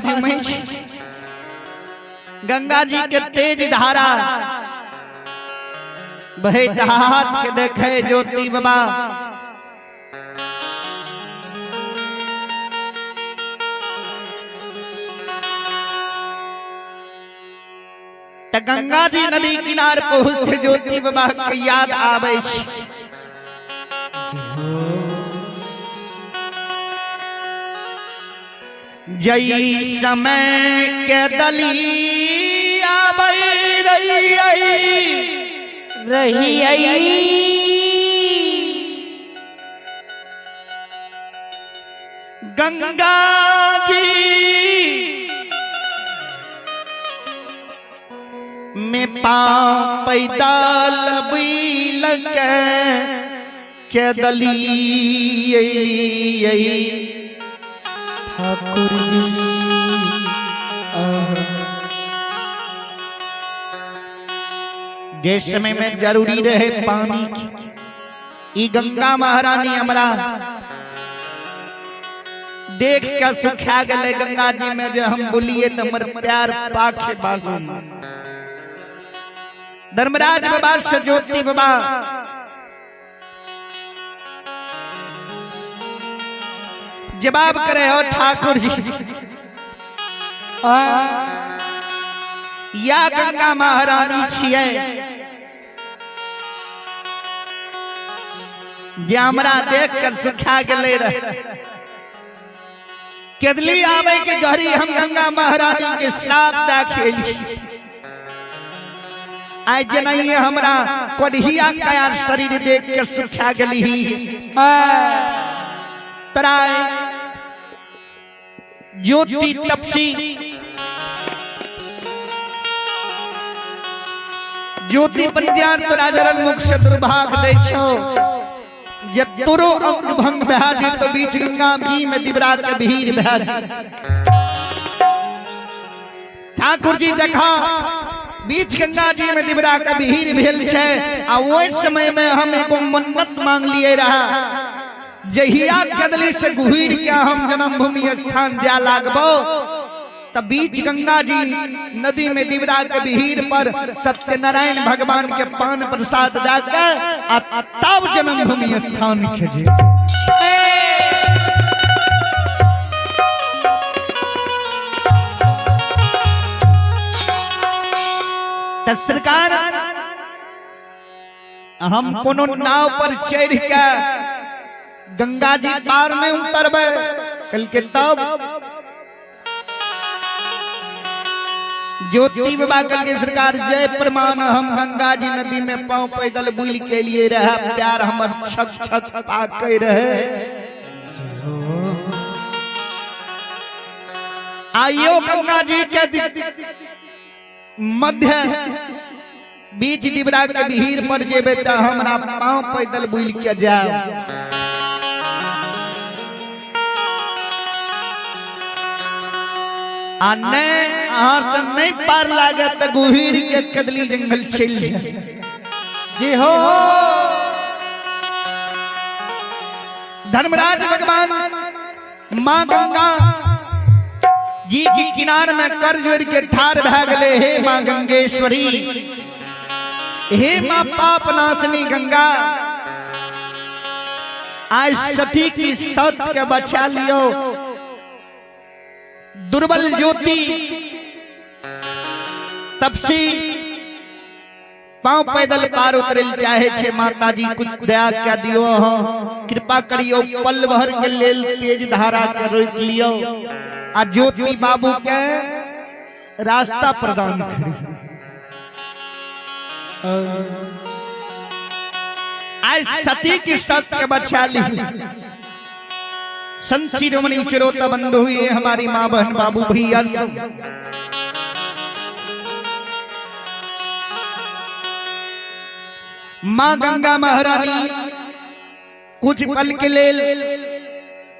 जुमै छी गंगा जी के तेज धारा बहे हाथ के देखे ज्योति बाबा त गंगा जी नदी किनार पहुँचते ज्योति बाबा के याद आवे छी जई समय के दली आवे रही गंगा जी में पाँव पैदल बील के दली ठाकुर जी जिस समय में जरूरी रहे पानी की गंगा महारानी हमरा देख के सुखा गए गंगा जी में जो हम बोलिए तो हमर प्यार पाखे बागो धर्मराज बाबा से ज्योति बाबा जवाब करे हो ठाकुर जी या गंगा महारानी छिए जे हमरा देख कर सुखा गए रहे केदली आवे के घड़ी हम गंगा महारानी के श्राप दाखेली आज जनइए हमरा कोढ़िया कायर शरीर देख के सुखा गली तराय ज्योति तपसी ज्योति पंजान तोरा जरल मुख से दुर्भाग दै छौ जे तोरो अंग भंग भा दे तो बीच गंगा भी में दिबरा के भीड़ भा ठाकुर जी देखा बीच गंगा जी में दिबरा के भीड़ भेल छे आ ओइ समय में हम एगो मन्नत मांग लिए रहा जहिया कदली से गुहिर के हम जन्मभूमि स्थान जा लागबो तब बीच गंगा जी नदी में दिबरा के भीड़ पर सत्यनारायण भगवान के पान प्रसाद दाकर तब जन्मभूमि स्थान खेजे सरकार हम कोनो नाव पर चढ़ के गंगा जी पार में उतरबे कल के तब ज्योति बाबा कल के सरकार जय प्रमाण हम गंगा जी नदी में पांव पैदल बुल के लिए रहे प्यार हमर छक छक ताके रहे आइयो गंगा जी के मध्य बीच डिबरा के भीड़ पर जेबे त हमरा पांव पैदल बुल के जाओ आ से नहीं पार लागत त गुहिर के कदली जंगल चल जी हो धर्मराज भगवान माँ गंगा जी की किनार में कर जोड़ के ठार भा गए हे माँ गंगेश्वरी हे माँ पाप नाशनी गंगा आज सती की सत के बचा लियो दुर्बल ज्योति तपसी पांव पैदल पार उतरल चाहे छे माता जी कुछ दया क्या दियो हो कृपा करियो पल भर के लेल तेज धारा के रोक लियो आ ज्योति बाबू के रास्ता प्रदान करी आज सती की सत के बचा ली संत शिरोमणि चिरोता बंधु हुए हमारी माँ बहन बाबू भैया माँ गंगा महारानी कुछ पल के लेल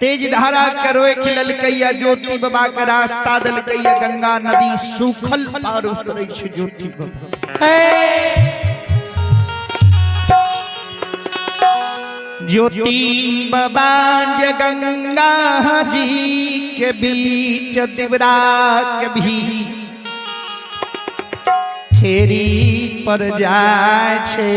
तेज धारा करोए खिलल कैया ज्योति बाबा का रास्ता दल कैया गंगा नदी सूखल पार उतरै छै ज्योति बाबा ज्योति बाबा गंगा गंगा जी के बीच दिवरा के भी फेरी पर जाय छे।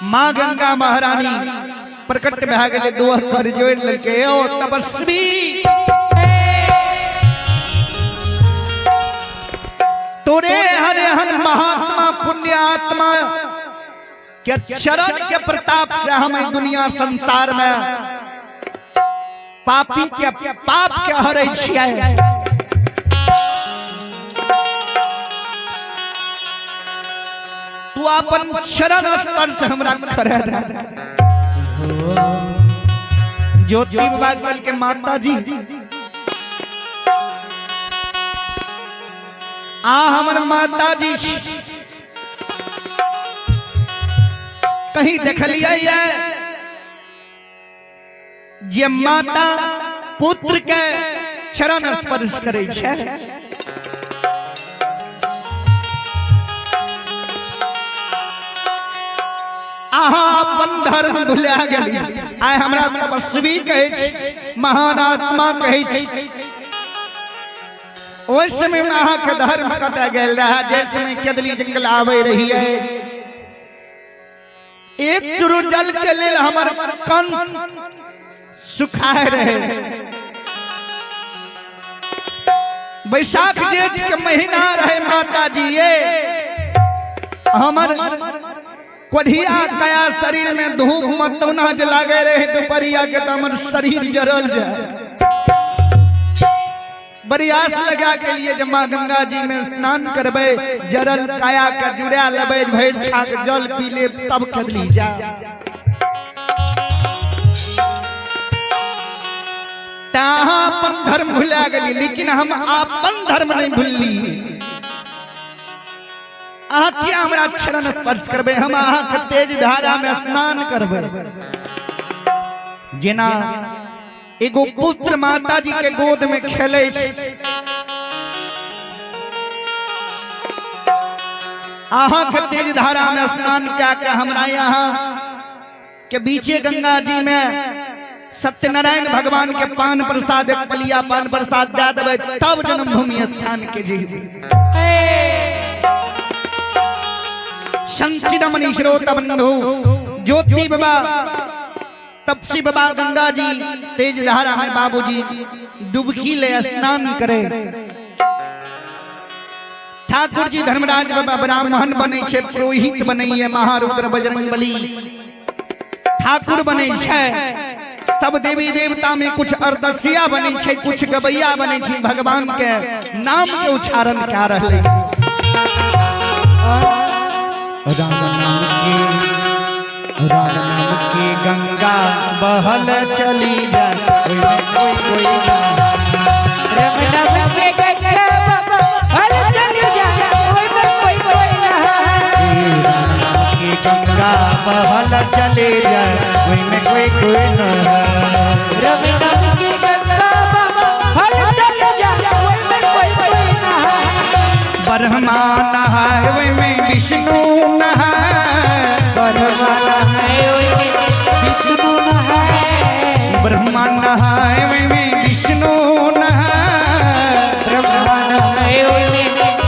माँ गंगा महारानी प्रकट भए गेलै, दोह कर जोड़ लेलकै, ओ तपस्वी तोरे हरे हन महात्मा पुण्य आत्मा के चरण के प्रताप से हम दुनिया संसार में पापी के पाप के हरै छियै। तू अपन चरण स्पर्श हमरा करे दे। ज्योति बाबा कल के माता जी आ हमर माता जी कहीं देखलिए जे माता पुत्र के चरण स्पर्श करे छे। आहा अपन धर्म भुला गेली। आय हमरा तपस्वी कहै छी, महान आत्मा कहै छी। ओइ समय में अहाँ के धर्म कटा गेल रहा, जैसे समय केदली जंगल आवे रही है। एक चुरु जल के लेल हमर कन सुखाए रहे। बैसाख जेठ के महीना रहे माता जी ये हमर कोढ़िया कया शरीर में धूप मतौना जे लागे रहे दोपहरिया के तो हमर शरीर जरल जाए। बड़ी आस लगा के लिए जब माँ गंगा जी में स्नान करबे, जरल काया के जुड़ा लेबे, भैर छाक जल पी ले, तब केदली जा। अपन धर्म भुला गली, लेकिन हम अपन धर्म नहीं भूलली। अहाँ क्या हमरा चरण स्पर्श करबे, हम अहाँ के तेज धारा में स्नान करबे। जेना एगो पुत्र माता जी के गोद में खेले छे, अहाँ के तेज धारा में स्नान क्या के हमरा यहाँ के बीचे गंगा जी में सत्यनारायण भगवान के पान प्रसाद, एक पलिया पान प्रसाद दे देबै, तब जन्मभूमि स्थान के जेबे। संचिदमणि श्रोत बंधु ज्योति बाबा तपसी बाबा गंगा जी तेज धारा में बाबूजी डुबकी ले स्नान करे। ठाकुर जी धर्मराज बाबा ब्राह्मण बने छे, पुरोहित बनैये, महारुद्र बजरंगबली ठाकुर बने छे। सब देवी देवता में कुछ अर्दसिया बने छे, कुछ गवैया बने छे, भगवान के नाम के उच्चारण क्या रहले। राम नाम की गंगा बहल चली जाए, कोई कोई राम नाम की गंगा बहल चली जाए, कोई राम नाम की गंगा बहल चली जाए, कोई में कोई न। राम नाम की गंगा बहल चली जाए, कोई न। ब्रह्मा नहाए वही में विष्णु नहाए, ब्रह्मा नहाए वही में विष्णु नहाए, ब्रह्मा नहाए वही में विष्णु नहाए, ब्रह्मा नहाए वही में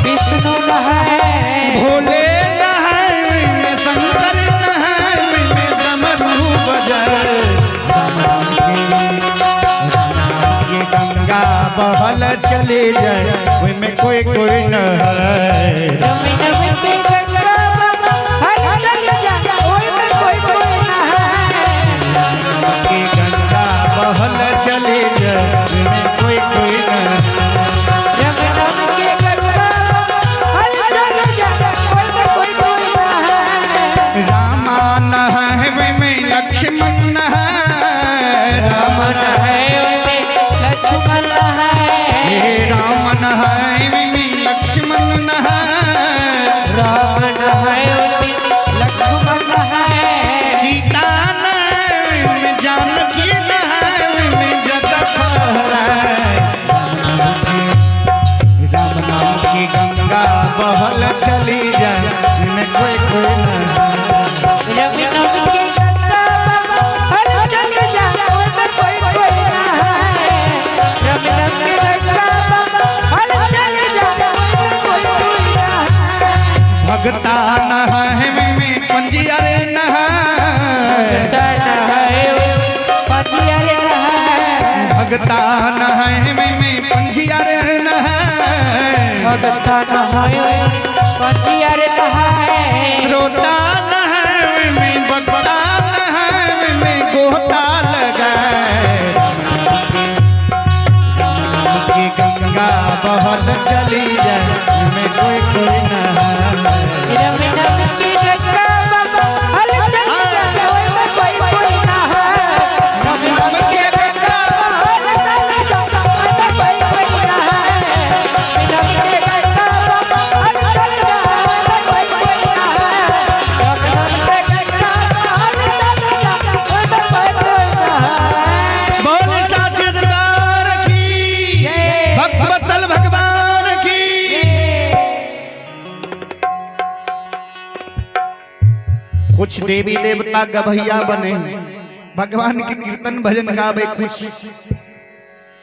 विष्णु नहाए, भोले नहाए वही में शंकर नहाए वही में डमरू बजाए। ये गंगा बहल चले जाए, वही में कोई न है। राम नाम की गंगा बहल चली जाए, कोई न है। की गंगा बहल चले जाए, वही में कोई न है। राम नाम की गंगा बहल चली जाए, कोई न है। रामा नहाए वही में लक्ष्मण नहाए, राम नहाए वही में लक्ष्मण नहाए, राम नहाए वही में लक्ष्मण नहाए, भगता न है में पंजियर न है, भगता न है पंजियर न है, रोता न है में भगता न है में गोता लगाए, की गंगा बहल चली जाए में कोई कोई न है, रमन की गंगा बहल चली जाए ओए में कोई कोई ना है, रमन की गंगा बहल चली जाए ओए में कोई कोई ना है, रमन की गंगा बहल चली जाए ओए में कोई कोई ना है, रमन की गंगा बहल चली जाए ओए में कोई कोई ना है। बोल साचे दरबार की, भक्त वत्सल भगवान की। कुछ देवी देवता गभैया बने, भगवान के कीर्तन भजन गावे, कुछ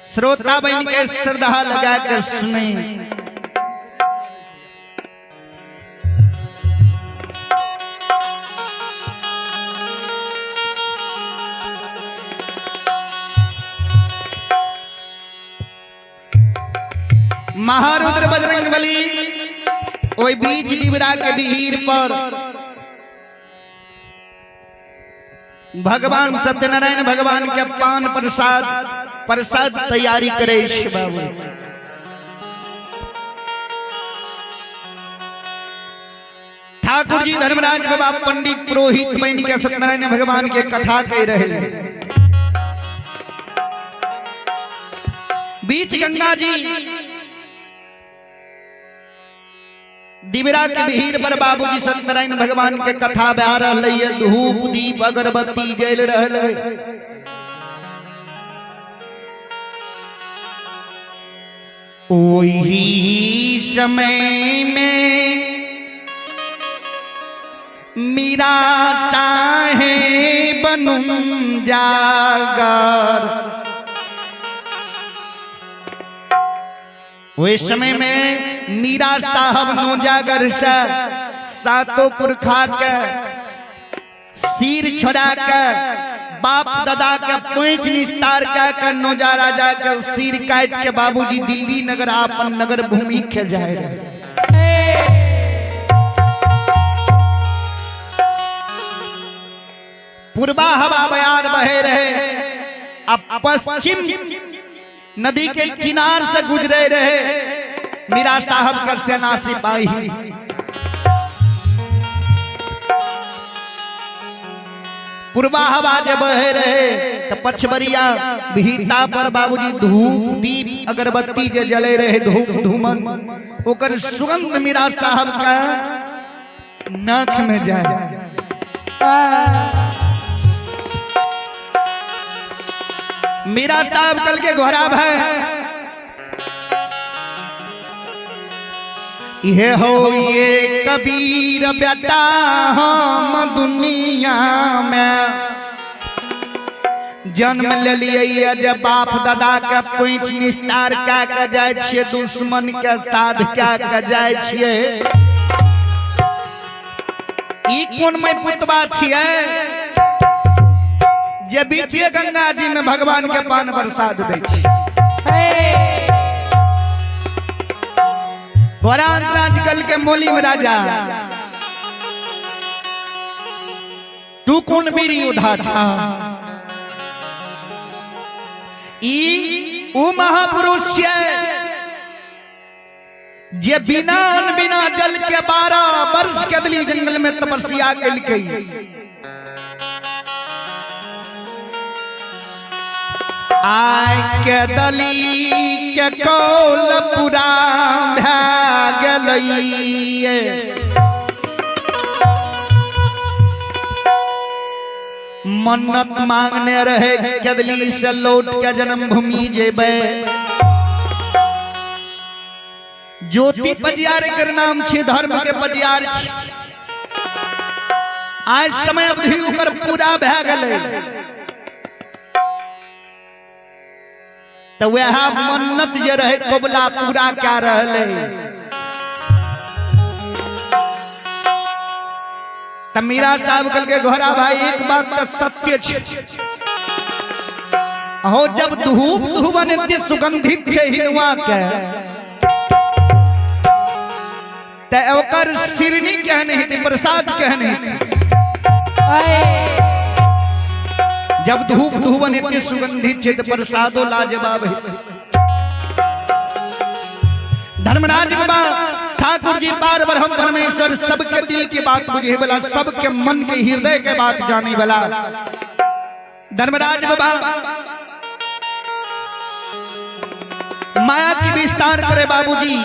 श्रोता बन के श्रद्धा लगा कर सुने। महारुद्र बजरंगबली ओई बीच डिबरा के बिहीर पर भगवान सत्यनारायण भगवान के पान प्रसाद तैयारी करे बाबू। ठाकुर जी धर्मराज बाबा पंडित पुरोहित बन के सत्यनारायण भगवान के कथा कह रहे। बीच गंगा जी डिबरा के भीड़ पर बाबूजी सत्यनारायण भगवान के कथा बहा रही है, धूप दीप अगरबत्ती जल रहा है। ओही समय में मीरा चाहे बनूं जागर, उस समय में मीरा साहब नौजागर से सातों पुरखा के सिर छोड़ा के बाप दादा के पैंच निस्तार के नौजा राजा के सिर काट के बाबूजी दिल्ली नगर अपन नगर भूमि के जाए रहे। पूर्वा हवा बयार बहे रहे, अब पश्चिम नदी के किनार से गुजरे रहे मीरा साहब का सेना सिपाही। पूर्वा हवा जब बहे रहे तो पछबरिया भीता पर बाबूजी धूप दीप अगरबत्ती जे जले रहे, धूप धूमन ओकर सुगंध मीरा साहब का नाक में जाए। मीरा साहब कल के घोड़ा है ये हो ये कबीर बेटा हम दुनिया में जन्म ले लिए, जब बाप दादा के पैंच निस्तार क्या के जाए छिए, दुश्मन के साथ क्या के जाए छिए। ई कोन में पुतबा छिए जे बीचे गंगा जी में भगवान के पान प्रसाद दै छी। राजकल के मोली में राजा तू कौन बीरी उधा छा, ई उ महापुरुष छे जे बिना जल के 12 वर्ष के दिल्ली जंगल में तपस्या केलकै। आय के दली के कौल पूरा भै गेलैये, मन्नत मांगने रहे केदली से लौट के जन्मभूमि जेबे। ज्योति पजियार कर नाम छे, धर्म के पजियार छे। आज समय अवधि ओकर पूरा भै गेलै तो वह मन्नत जे रहे कोबला पूरा क्या रहले। मीरा साहब कल के घोड़ा भाई एक बात तो सत्य छे, हो जब धूप धुवन सुगंधित छे हिनवा के ते ओकर सिरनी कहने हेते प्रसाद कहने हेते। जब धूप धुवन इतने सुगंधित छे तो प्रसादो लाजवाब है। धर्मराज बाबा ठाकुर जी पार ब्रह्म परमेश्वर सबके दिल की बात बुझे वाला, सबके मन के हृदय के बात जाने वाला धर्मराज बाबा माया की विस्तार करे बाबूजी।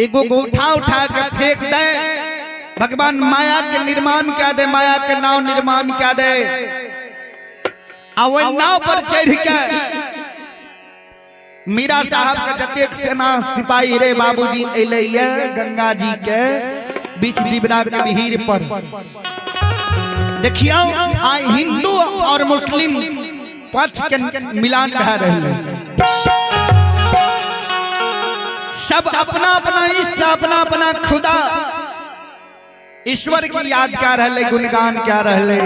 एगो गोठा उठा के फेंक दे, भगवान माया के निर्माण क्या दे, माया के नाव निर्माण क्या दे। वही नाव पर चढ़ के मीरा साहब के जतेक सेना सिपाही रे बाबूजी अले गंगा जी के बीच दिबरा के भीड़ पर। देखियो आई हिंदू और मुस्लिम पक्ष के मिलान कह रहे हैं। सब अपना अपना इष्ट, अपना अपना खुदा ईश्वर की याद क्या रहे, गुणगान क्या रहे।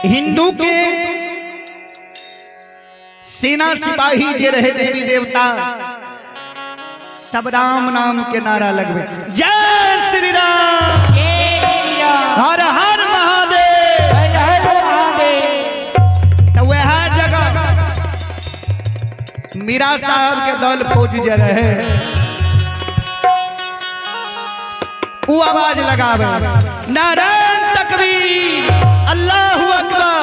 हिंदू के सेना सिपाही जे रहे देवी देवता सब राम नाम के नारा लगवे, जय श्री राम, हर हर महादेव, हर हर महादेव। तो वह जगह मीरा साहब के दल फौज जे रहे वो आवाज लगावे, नारायण तकबीर, अल्लाहु अकबर।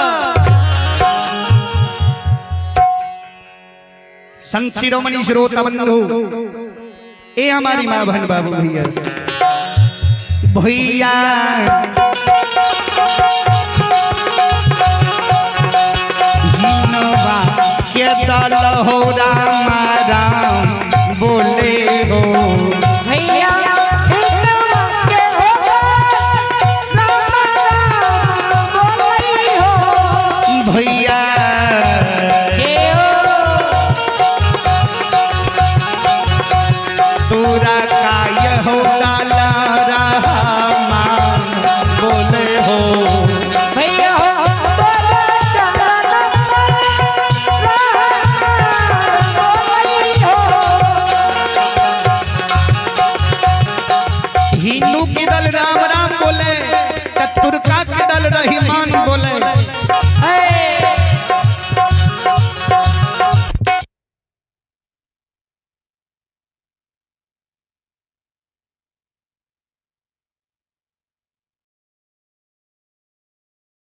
संत शिरोमणि श्रोता बंधु, ए हमारी माँ बहन बाबू भैया भैया हिनवा के दल हो राम राम बोले हो भैया हिनवा के हो राम राम बोले हो भैया तोरा काय हो काला रामा बोले हो भैया तोरा चरण बोले हो। हिंदू के दल राम राम बोले, तुर्का के दल रहीमान बोले।